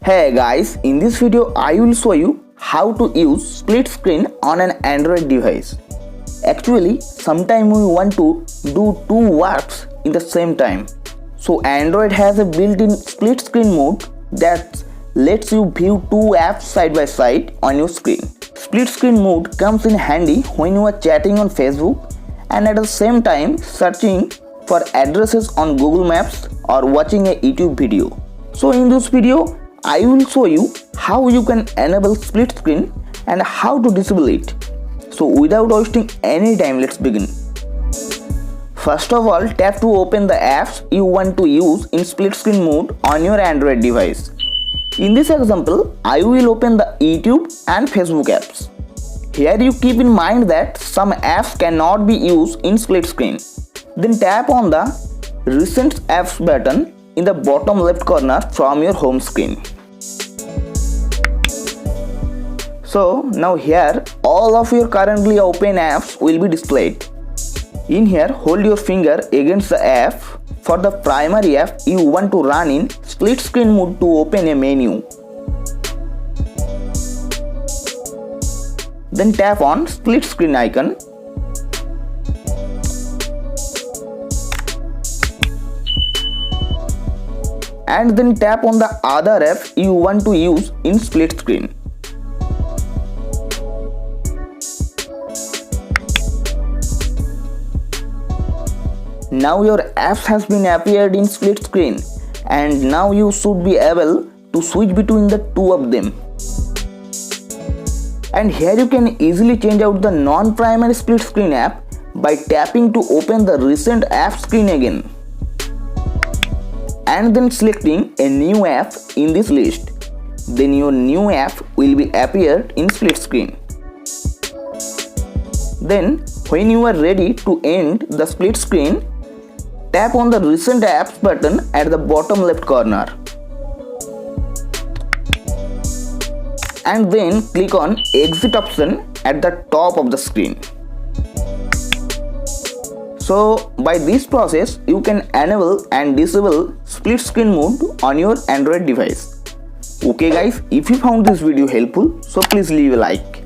Hey guys, in this video I will show you how to use split screen on an Android device. Actually, sometimes we want to do two works in the same time. So Android has a built-in split screen mode that lets you view two apps side by side on your screen. Split screen mode comes in handy when you are chatting on Facebook and at the same time searching for addresses on Google Maps or watching a YouTube video. So in this video, I will show you how you can enable split screen and how to disable it. So without wasting any time, let's begin. First of all, tap to open the apps you want to use in split screen mode on your Android device. In this example, I will open the YouTube and Facebook apps. Here you keep in mind that some apps cannot be used in split screen. Then tap on the Recent Apps button in the bottom left corner from your home screen. So now here all of your currently open apps will be displayed. In here, hold your finger against the app for the primary app you want to run in split screen mode to open a menu. Then tap on split screen icon. And then tap on the other app you want to use in split screen. Now your apps has been appeared in split screen and now you should be able to switch between the two of them. And here you can easily change out the non-primary split screen app by tapping to open the recent app screen again. And then selecting a new app in this list. Then your new app will be appeared in split screen. Then when you are ready to end the split screen, tap on the recent apps button at the bottom left corner. And then click on exit option at the top of the screen. So by this process, you can enable and disable split screen mode on your Android device. Okay guys, if you found this video helpful, so please leave a like.